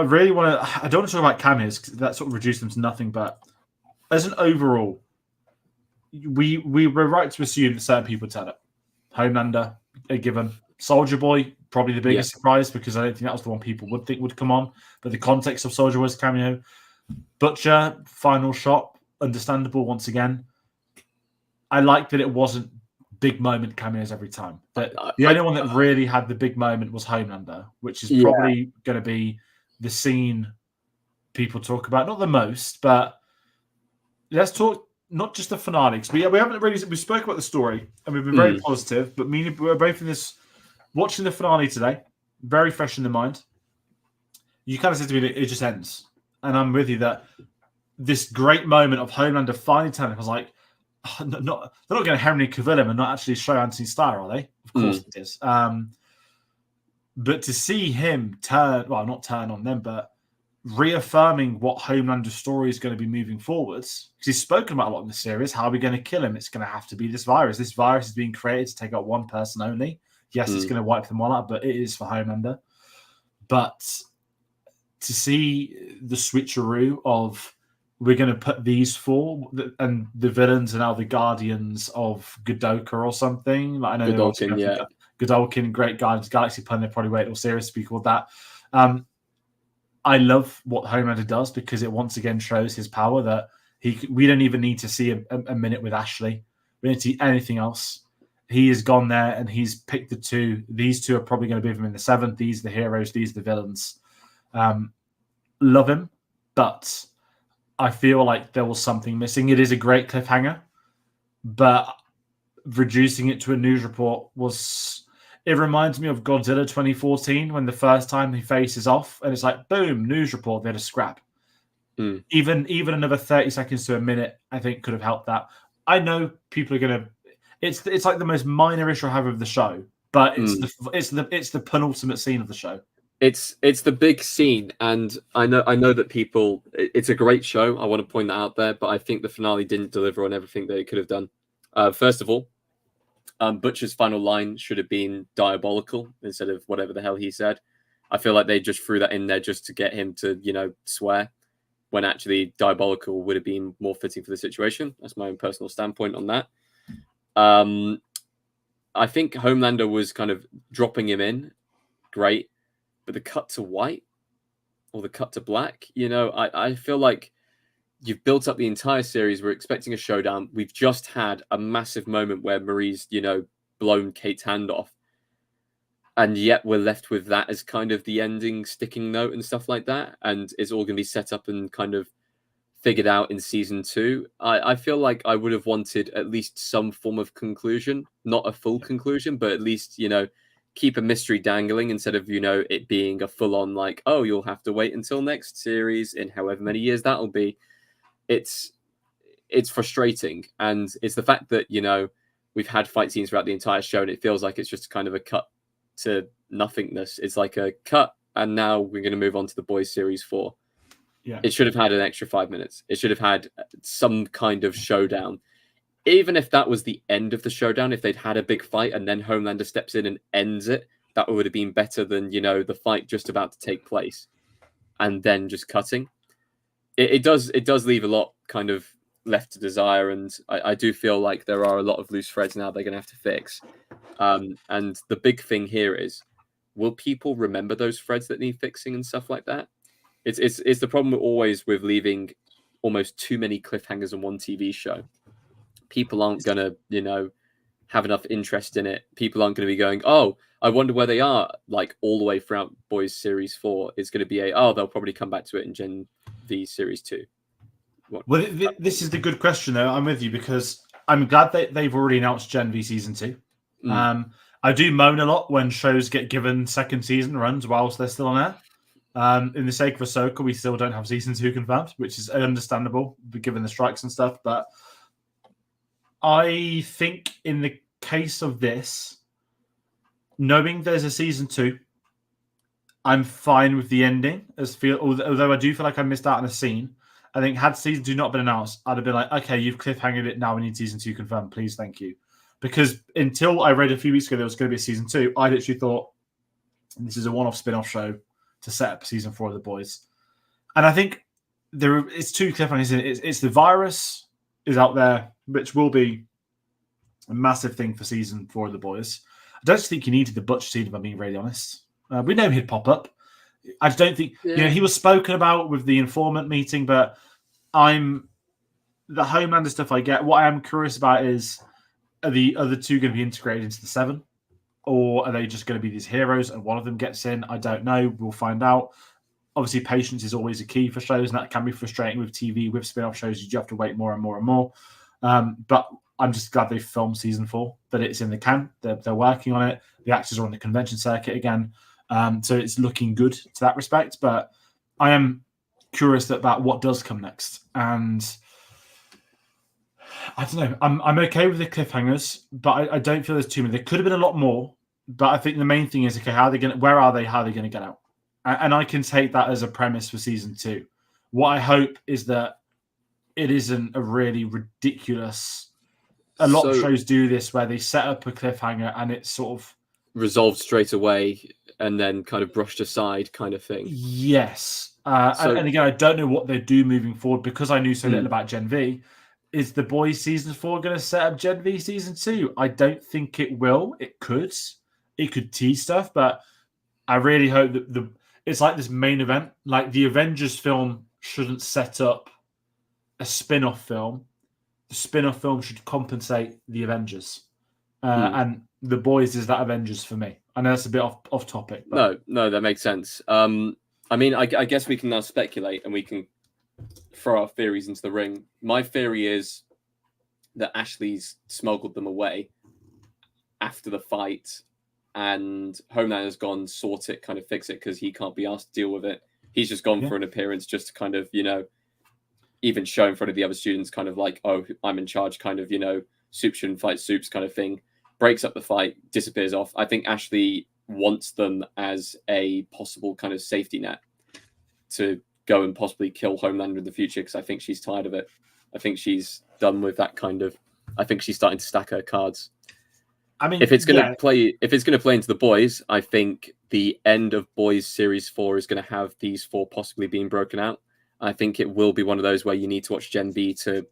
really want to. I don't want to talk about cameos because that sort of reduced them to nothing. But as an overall, we were right to assume that certain people turn up. Homelander, a given. Soldier Boy, probably the biggest surprise because I don't think that was the one people would think would come on. But the context of Soldier Boy's cameo, Butcher, final shot, understandable once again. I like that it wasn't big moment cameos every time. But the only one that really had the big moment was Homelander, which is probably going to be the scene people talk about. Not the most, but let's talk not just the finale. Because we haven't really we spoke about the story and we've been very positive. But we're both in this watching the finale today, very fresh in the mind. You kind of said to me that it just ends, and I'm with you that this great moment of Homelander finally telling, I was like, they're not going to Henry Cavill him and not actually show Anthony Starr, are they? Of course it is. But to see him not turn on them, but reaffirming what Homelander's story is going to be moving forwards, because he's spoken about a lot in the series. How are we going to kill him? It's going to have to be this virus. This virus is being created to take out one person only. Yes, it's going to wipe them all out, but it is for Homelander. But to see the switcheroo of we're going to put these four and the villains are now the guardians of Godoka or something. Like I know Godolkin, Godolkin, Great Guardians Galaxy pun. They probably wait till series to be called that. I love what Homelander does because it once again shows his power that we don't even need to see a minute with Ashley. We don't see anything else. He has gone there and he's picked the two. These two are probably going to be with him in the 7th. These are the heroes. These are the villains. Love him, but I feel like there was something missing. It is a great cliffhanger, but reducing it to a news report it reminds me of Godzilla 2014 when the first time he faces off and it's like, boom, news report, they had a scrap. Even another 30 seconds to a minute, I think could have helped that. I know people are going to, it's like the most minor issue I have of the show, but it's the penultimate scene of the show. It's the big scene, and I know that people. It's a great show. I want to point that out there, but I think the finale didn't deliver on everything that it could have done. First of all, Butcher's final line should have been diabolical instead of whatever the hell he said. I feel like they just threw that in there just to get him to swear, when actually diabolical would have been more fitting for the situation. That's my own personal standpoint on that. I think Homelander was kind of dropping him in, great. But the cut to white or the cut to black, I feel like you've built up the entire series. We're expecting a showdown. We've just had a massive moment where Marie's, blown Kate's hand off. And yet we're left with that as kind of the ending sticking note and stuff like that. And it's all going to be set up and kind of figured out in season 2. I feel like I would have wanted at least some form of conclusion, not a full conclusion, but at least, keep a mystery dangling instead of, it being a full-on like, oh, you'll have to wait until next series in however many years that'll be. It's frustrating. And it's the fact that, we've had fight scenes throughout the entire show and it feels like it's just kind of a cut to nothingness. It's like a cut and now we're going to move on to the Boys Series 4. Yeah. It should have had an extra 5 minutes. It should have had some kind of showdown. Even if that was the end of the showdown, if they'd had a big fight and then Homelander steps in and ends it, that would have been better than, the fight just about to take place and then just cutting. It does leave a lot kind of left to desire. And I do feel like there are a lot of loose threads now they're going to have to fix. And the big thing here is, will people remember those threads that need fixing and stuff like that? It's the problem always with leaving almost too many cliffhangers on one TV show. People aren't going to, have enough interest in it. People aren't going to be going, oh, I wonder where they are, like all the way throughout Boys Series 4. It's going to be they'll probably come back to it in Gen V Series 2. Well, this is the good question, though. I'm with you because I'm glad that they've already announced Gen V Season 2. I do moan a lot when shows get given second season runs whilst they're still on air. In the sake of Ahsoka, we still don't have Season 2 confirmed, which is understandable given the strikes and stuff, but I think in the case of this, knowing there's a season 2, I'm fine with the ending. Although I do feel like I missed out on a scene, I think had season 2 not been announced, I'd have been like, okay, you've cliffhangered it. Now we need season 2 confirmed. Please, thank you. Because until I read a few weeks ago there was going to be a season 2, I literally thought this is a one-off spin-off show to set up season 4 of The Boys. And I think it's 2 cliffhangers. It's the virus is out there, which will be a massive thing for season 4 of The Boys. I don't think you needed the Butch scene, if I'm being really honest. We know he'd pop up. I just don't think he was spoken about with the informant meeting, but the Homelander stuff I get. What I am curious about is, are the other 2 going to be integrated into the 7, or are they just going to be these heroes and one of them gets in? I don't know. We'll find out. Obviously, patience is always a key for shows, and that can be frustrating with TV, with spin-off shows. You do have to wait more and more and more. But I'm just glad they filmed season 4, that it's in the can. They're working on it. The actors are on the convention circuit again. So it's looking good to that respect. But I am curious about what does come next. And I don't know. I'm okay with the cliffhangers, but I don't feel there's too many. There could have been a lot more. But I think the main thing is, okay, where are they? How are they going to get out? And I can take that as a premise for season 2. What I hope is that it isn't a really ridiculous. A lot of shows do this where they set up a cliffhanger and it's sort of resolved straight away and then kind of brushed aside kind of thing. Yes. And again, I don't know what they do moving forward because I knew so little about Gen V. Is The Boys season 4 going to set up Gen V season 2? I don't think it will. It could. It could tease stuff, but I really hope that it's like this main event. Like the Avengers film shouldn't set up a spin-off film. The spin-off film should compensate the Avengers. And The Boys is that Avengers for me. I know that's a bit off topic. But... No, that makes sense. I mean, I guess we can now speculate and we can throw our theories into the ring. My theory is that Ashley's smuggled them away after the fight and Homelander's gone sort it, kind of fix it because he can't be asked to deal with it. He's just gone for an appearance just to kind of, even show in front of the other students kind of like, oh, I'm in charge kind of, soup shouldn't fight soups kind of thing. Breaks up the fight, disappears off. I think Ashley wants them as a possible kind of safety net to go and possibly kill Homelander in the future because I think she's tired of it. I think she's done with that kind of. I think she's starting to stack her cards. I mean, if it's going to play into The Boys, I think the end of Boys Series 4 is going to have these 4 possibly being broken out. I think it will be one of those where you need to watch Gen B to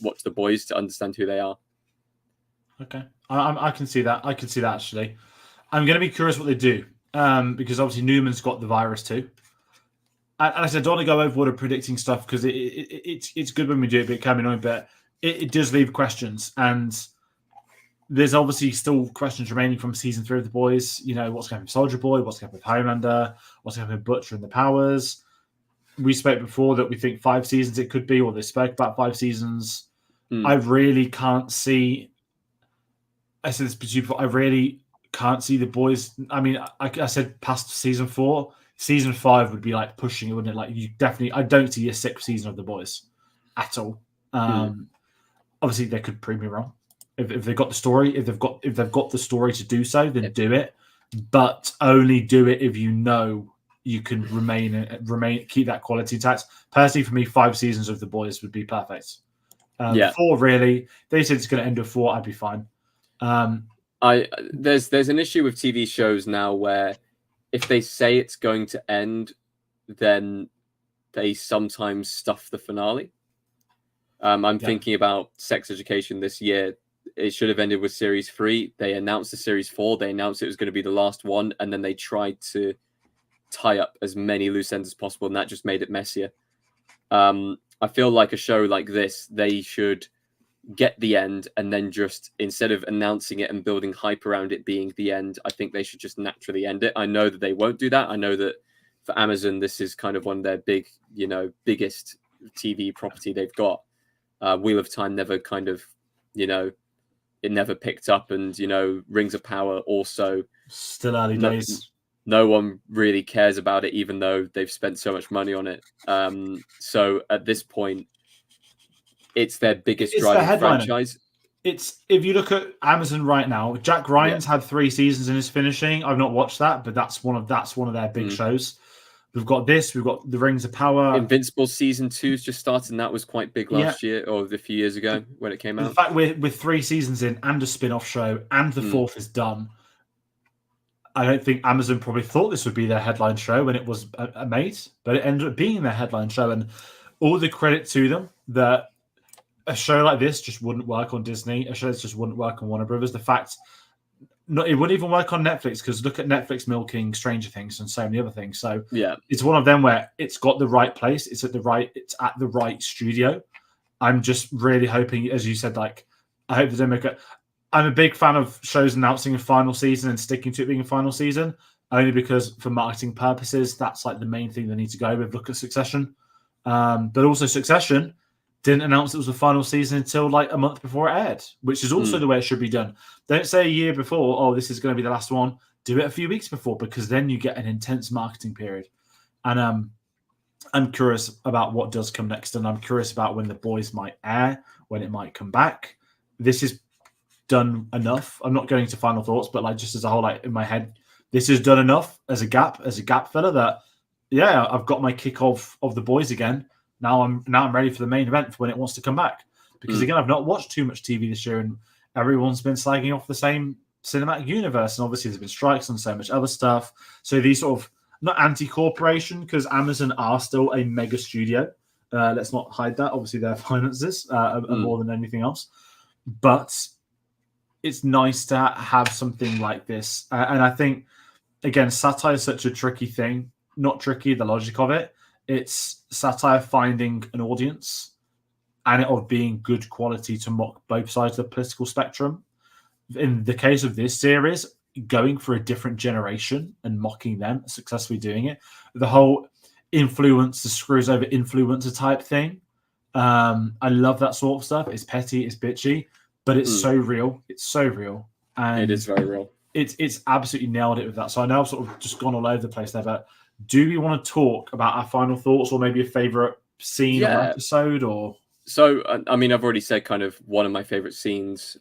watch The Boys to understand who they are. Okay, I can see that. I can see that actually. I'm going to be curious what they do because obviously Newman's got the virus too. And I said, I don't want to go overboard of predicting stuff because it's good when we do it, but it can be annoying. But it does leave questions, and there's obviously still questions remaining from season 3 of The Boys. What's going to happen with Soldier Boy? What's going to happen with Highlander? What's going to happen with Butcher and the Powers? We spoke before that we think 5 seasons it could be, or they spoke about 5 seasons. I really can't see. I said this before. I really can't see The Boys. I mean, I said past season 4. Season 5 would be like pushing it, wouldn't it? Like you definitely. I don't see a 6th season of The Boys at all. Obviously, they could prove me wrong. If they've got the story, if they've got the story to do so, then do it. But only do it if you know you can keep that quality intact. Personally, for me, 5 seasons of The Boys would be perfect. 4 really. They said it's going to end with 4. I'd be fine. There's an issue with TV shows now where if they say it's going to end, then they sometimes stuff the finale. I'm thinking about Sex Education this year. It should have ended with series 3. They announced the series 4. They announced it was going to be the last one, and then they tried to tie up as many loose ends as possible, and that just made it messier. I feel like a show like this, they should get the end, and then just instead of announcing it and building hype around it being the end, I think they should just naturally end it. I know that they won't do that. I know that for Amazon, this is kind of one of their biggest TV property they've got. Wheel of Time never kind of, it never picked up, and Rings of Power also still early days. No one really cares about it, even though they've spent so much money on it. So at this point, it's their biggest driving franchise. It's if you look at Amazon right now, Jack Ryan's had 3 seasons and is finishing. I've not watched that, but that's one of their big shows. we've got this, we've got the Rings of Power. Invincible season 2's just started, and that was quite big last year or a few years ago when it came out. The fact we're 3 seasons in and a spin-off show, and the 4th is done. I don't think Amazon probably thought this would be their headline show when it was made, but it ended up being their headline show, and all the credit to them that a show like this just wouldn't work on Disney. A show that just wouldn't work on Warner Brothers. The fact it wouldn't even work on Netflix, because look at Netflix milking Stranger Things and so many other things. So it's one of them where it's got the right place. It's at the right studio. I'm just really hoping, as you said, like I hope they don't make it. I'm a big fan of shows announcing a final season and sticking to it being a final season, only because for marketing purposes, that's like the main thing they need to go with. Look at Succession. But also Succession didn't announce it was the final season until like a month before it aired, which is also the way it should be done. Don't say a year before, oh, this is going to be the last one. Do it a few weeks before, because then you get an intense marketing period. And I'm curious about what does come next, and I'm curious about when The Boys might air, when it might come back. This is done enough. I'm not going to final thoughts, but like just as a whole, like in my head, this is done enough as a gap filler that I've got my kick of The Boys again. Now I'm ready for the main event for when it wants to come back. Because again, I've not watched too much TV this year, and everyone's been slagging off the same cinematic universe, and obviously there's been strikes and so much other stuff. So these sort of not anti-corporation, because Amazon are still a mega studio. Let's not hide that. Obviously, their finances are more than anything else, but it's nice to have something like this. And I think, again, satire is such a tricky thing. Not tricky, the logic of it. It's satire finding an audience and it of being good quality to mock both sides of the political spectrum. In the case of this series, going for a different generation and mocking them, successfully doing it. The whole influencer screws over influencer type thing. I love that sort of stuff. It's petty, it's bitchy, but it's so real. It's so real. And it is very real. It's absolutely nailed it with that. So I know I've sort of just gone all over the place there, but do we want to talk about our final thoughts or maybe a favorite scene or episode? Or so, I mean, I've already said kind of one of my favorite scenes,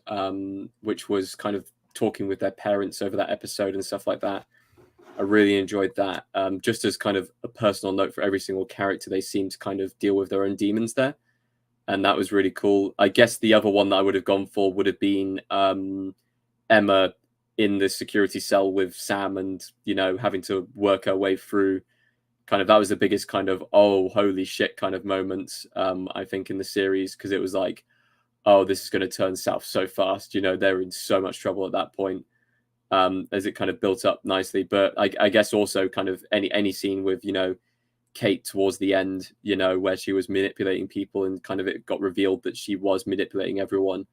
which was kind of talking with their parents over that episode and stuff like that. I really enjoyed that. Just as kind of a personal note for every single character, they seem to kind of deal with their own demons there. And that was really cool. I guess the other one that I would have gone for would have been Emma in the security cell with Sam and, you know, having to work her way through. Kind of, that was the biggest kind of, oh, holy shit kind of moment, I think, in the series, because it was like, oh, this is going to turn south so fast. You know, they're in so much trouble at that point, as it kind of built up nicely. But I guess also kind of any scene with, you know, Kate towards the end, you know, where she was manipulating people and kind of it got revealed that she was manipulating everyone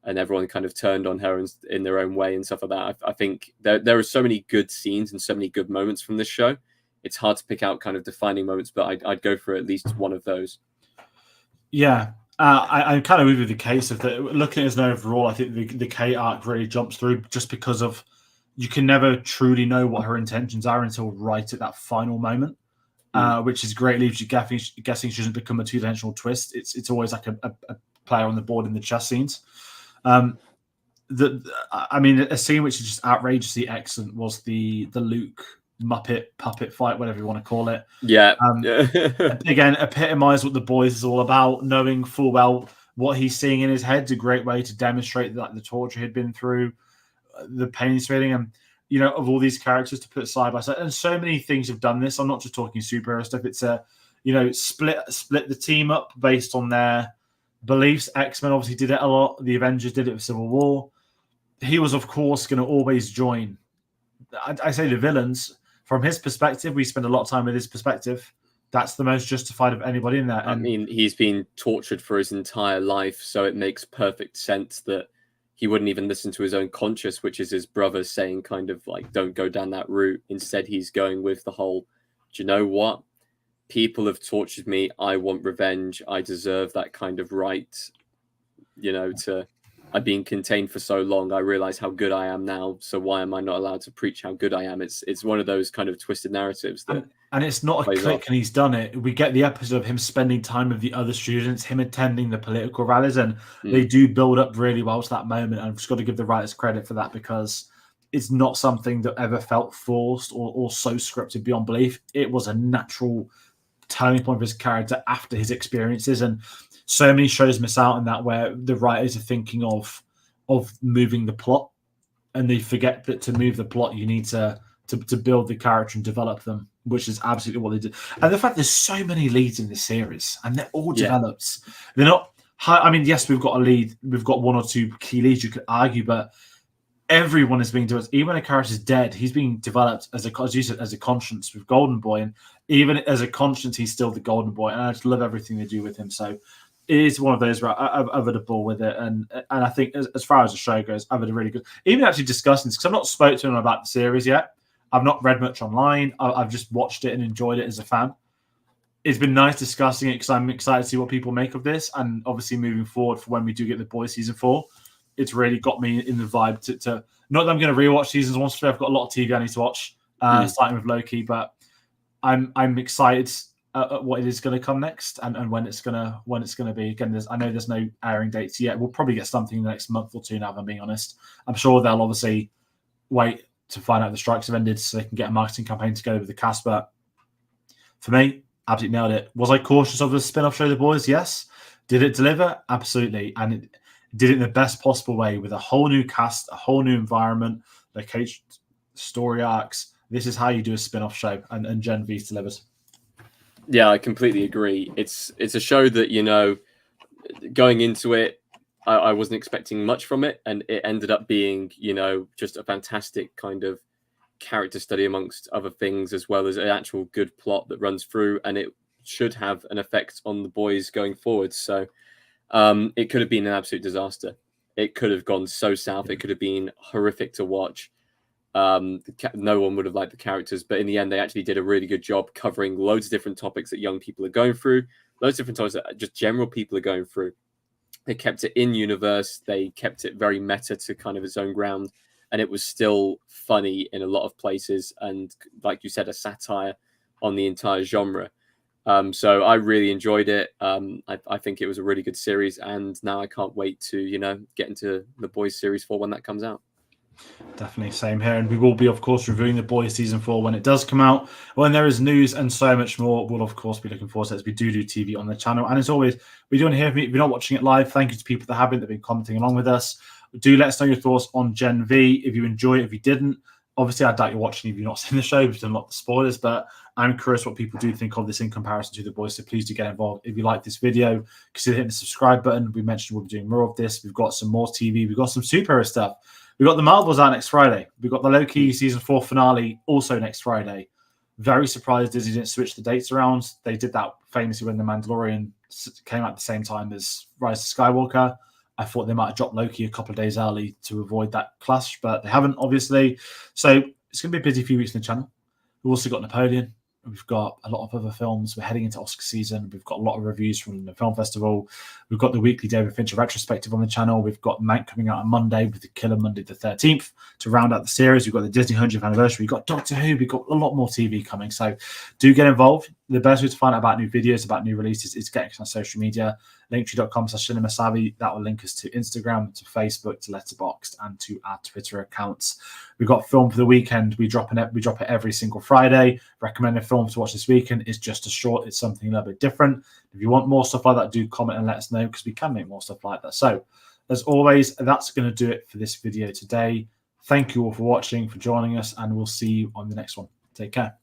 and everyone kind of turned on her in their own way and stuff like that. I think there are so many good scenes and so many good moments from this show. It's hard to pick out kind of defining moments, but I'd go for at least one of those. Yeah. I'm kind of with the case of that. Looking at it as an overall, I think the Kate arc really jumps through just because of you can never truly know what her intentions are until right at that final moment, which is great. Leaves you guessing she doesn't become a two-dimensional twist. It's always like a player on the board in the chess scenes. I mean, a scene which is just outrageously excellent was the Luke Muppet puppet fight, whatever you want to call it. Yeah. Again, epitomize what The Boys is all about. Knowing full well what he's seeing in his head is a great way to demonstrate that the torture he'd been through, the pain he's feeling, and you know, of all these characters to put side by side. And so many things have done this. I'm not just talking superhero stuff. It's split the team up based on their beliefs. X-Men obviously did it a lot. The Avengers did it with Civil War. He was, of course, going to always join. I say the villains. From his perspective, we spend a lot of time with his perspective. That's the most justified of anybody in there. I mean, he's been tortured for his entire life, so it makes perfect sense that he wouldn't even listen to his own conscience, which is his brother saying kind of like, don't go down that route. Instead, he's going with the whole, do you know what? People have tortured me. I want revenge. I deserve that kind of right, you know, I've been contained for so long. I realize how good I am now. So why am I not allowed to preach how good I am? It's one of those kind of twisted narratives that, and it's not a click and he's done it. We get the episode of him spending time with the other students, him attending the political rallies, and they do build up really well to that moment. And I've just got to give the writers credit for that, because it's not something that ever felt forced or so scripted beyond belief. It was a natural turning point of his character after his experiences, and so many shows miss out on that, where the writers are thinking of moving the plot, and they forget that to move the plot you need to build the character and develop them, which is absolutely what they did. And the fact there's so many leads in this series and they're all developed. They're not high, I mean, yes, we've got a lead, we've got one or two key leads you could argue, but everyone is being developed. Even when a character's dead, he's being developed as you said, as a conscience with Golden Boy, and even as a conscience, he's still the Golden Boy. And I just love everything they do with him. So it is one of those where I've had a ball with it, and I think as far as the show goes, I've had a really good. Even actually discussing this because I've not spoken to him about the series yet. I've not read much online. I've just watched it and enjoyed it as a fan. It's been nice discussing it because I'm excited to see what people make of this, and obviously moving forward for when we do get the Boys season 4. It's really got me in the vibe to not that I'm going to rewatch seasons 1 to 3. I've got a lot of TV I need to watch, starting with Loki, but I'm excited at what it is going to come next and when it's gonna be. Again, I know there's no airing dates yet. We'll probably get something in the next month or two now, if I'm being honest. I'm sure they'll obviously wait to find out the strikes have ended so they can get a marketing campaign together with the cast. But for me, absolutely nailed it. Was I cautious of the spin-off show The Boys? Yes. Did it deliver? Absolutely. And it did it in the best possible way with a whole new cast, a whole new environment, locations, story arcs. This is how you do a spin-off show, and Gen V's delivered. Yeah, I completely agree. It's a show that, you know, going into it, I wasn't expecting much from it, and it ended up being, you know, just a fantastic kind of character study amongst other things, as well as an actual good plot that runs through, and it should have an effect on the Boys going forward. So it could have been an absolute disaster. It could have gone so south. It could have been horrific to watch. No one would have liked the characters, but in the end, they actually did a really good job covering loads of different topics that young people are going through, loads of different topics that just general people are going through. They kept it in universe. They kept it very meta to kind of its own ground, and it was still funny in a lot of places. And like you said, a satire on the entire genre. So I really enjoyed it. I think it was a really good series, and now I can't wait to, you know, get into the Boys series 4 when that comes out. Definitely, same here. And we will be, of course, reviewing the Boys season 4 when it does come out. When there is news and so much more, we'll, of course, be looking forward to it as we do TV on the channel. And as always, we do want to hear from you. If you're not watching it live, thank you to people that have been commenting along with us. Do let us know your thoughts on Gen V. If you enjoy it, if you didn't. Obviously, I doubt you're watching if you've not seen the show. We've done a lot of spoilers, but I'm curious what people do think of this in comparison to The Boys. So please do get involved. If you like this video, consider hitting the subscribe button. We mentioned we'll be doing more of this. We've got some more TV. We've got some superhero stuff. We've got the Marvels out next Friday. We've got the Loki season 4 finale also next Friday. Very surprised Disney didn't switch the dates around. They did that famously when The Mandalorian came out at the same time as Rise of Skywalker. I thought they might have dropped Loki a couple of days early to avoid that clash, but they haven't, obviously. So it's going to be a busy few weeks in the channel. We've also got Napoleon. We've got a lot of other films. We're heading into Oscar season. We've got a lot of reviews from the film festival. We've got the weekly David Fincher retrospective on the channel. We've got Mank coming out on Monday with The Killer Monday the 13th to round out the series. We've got the Disney 100th anniversary. We've got Doctor Who. We've got a lot more TV coming. So do get involved. The best way to find out about new videos, about new releases, is getting us on social media. Linktree.com/CinemaSavvy. That will link us to Instagram, to Facebook, to Letterboxd, and to our Twitter accounts. We've got Film for the Weekend. We drop it every single Friday. Recommended film to watch this weekend is just a short. It's something a little bit different. If you want more stuff like that, do comment and let us know, because we can make more stuff like that. So, as always, that's going to do it for this video today. Thank you all for watching, for joining us, and we'll see you on the next one. Take care.